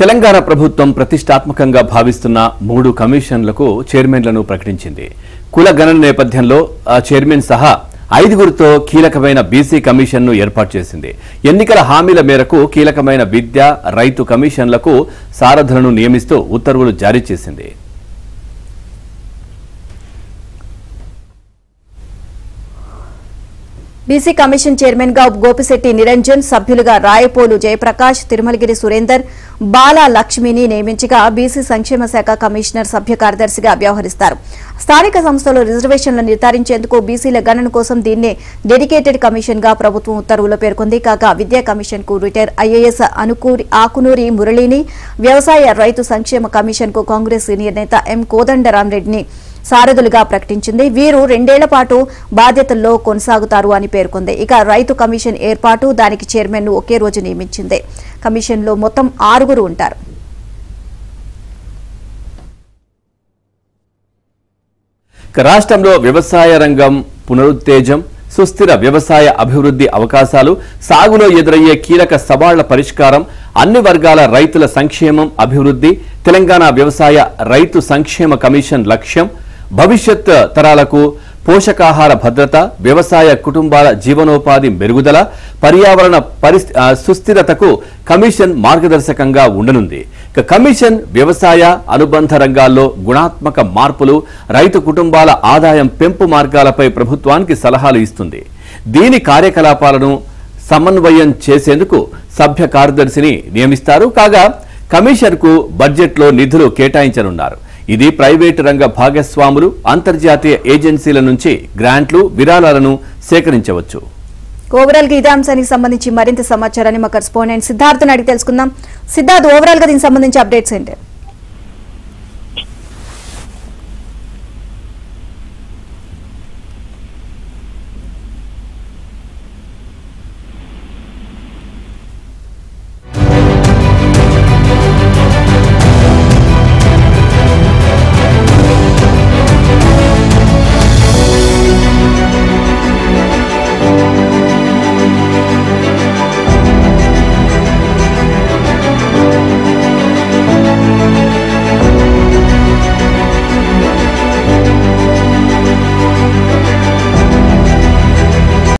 తెలంగాణ ప్రభుత్వం ప్రతిష్టాత్మకంగా భావిస్తున్న 3 కమిషన్లకు చైర్మన్లను ప్రకటించింది. కుల గణన నేపథ్యంలో చైర్మన్ సహా 5గురితో కీలకమైన బీసీ కమిషన్ను ఏర్పాటు చేసింది. ఎన్నికల హామీల మేరకు కీలకమైన విద్య, రైతు కమిషన్లకు సారథులను నియమిస్తూ ఉత్తర్వులు జారీ చేసింది. బీసీ కమిషన్ చైర్మన్ గా గోపిశెట్టి నిరంజన్, సభ్యులుగా రాయపోలు జయప్రకాష్, తిరుమలగిరి సురేందర్, బాలా లక్ష్మిని నియమించగా బీసీ సంక్షేమ శాఖ కమిషనర్ సభ్య కార్యదర్శిగా వ్యవహరిస్తారు. స్థానిక సంస్థలు రిజర్వేషన్లు నిర్ధారించేందుకు బీసీల గణన కోసం దీన్నే డెడికేటెడ్ కమిషన్ గా ప్రభుత్వం ఉత్తర్వులో పేర్కొంది. కాగా విద్యా కమిషన్ కు రిటైర్ ఐఏఎస్ ఆకునూరి మురళిని, వ్యవసాయ రైతు సంక్షేమ కమిషన్ కు కాంగ్రెస్ సీనియర్ నేత ఎం కోదండరాంరెడ్డిని సారథులుగా ప్రకటించింది. వీరు 2 ఏళ్ల పాటు బాధ్యతల్లో కొనసాగుతారు అని పేర్కొంది. ఇక రైతు కమిషన్ ఏర్పాటు, దానికి చైర్మన్ ను ఒకే రోజు నియమించింది. కమిషన్ లో మొత్తం 6 ఉంటారు. రాష్ట్రంలో వ్యవసాయ రంగం పునరుత్తేజం, సుస్థిర వ్యవసాయ అభివృద్ధి అవకాశాలు, సాగులో ఎదురయ్యే కీలక సవాళ్ల పరిష్కారం, అన్ని వర్గాల రైతుల సంక్షేమం, అభివృద్ధి తెలంగాణ వ్యవసాయ రైతు సంక్షేమ కమిషన్ లక్ష్యం. భవిష్యత్ తరాలకు పోషకాహార భద్రత, వ్యవసాయ కుటుంబాల జీవనోపాధి మెరుగుదల, పర్యావరణ సుస్థిరతకు కమిషన్ మార్గదర్శకంగా ఉండనుంది. కమిషన్ వ్యవసాయ అనుబంధ రంగాల్లో గుణాత్మక మార్పులు, రైతు కుటుంబాల ఆదాయం పెంపు మార్గాలపై ప్రభుత్వానికి సలహాలు ఇస్తుంది. దీని కార్యకలాపాలను సమన్వయం చేసేందుకు సభ్య కార్యదర్శిని నియమిస్తారు. కాగా కమిషన్ కు బడ్జెట్లో నిధులు కేటాయించనున్నారు. ఇది ప్రైవేటు రంగ భాగస్వాములు, అంతర్జాతీయ ఏజెన్సీల నుంచి గ్రాంట్లు, విరాళాలను సేకరించవచ్చు. ఓవరాల్ గా ఇదే అంశానికి సంబంధించి మరింత సమాచారాన్ని మా కరెస్పాండెంట్ సిద్ధార్థ్ అడిగి తెలుసుకుందాం. సిద్ధార్థ్, ఓవరాల్ గా దీనికి సంబంధించి అప్డేట్స్ ఏంటి?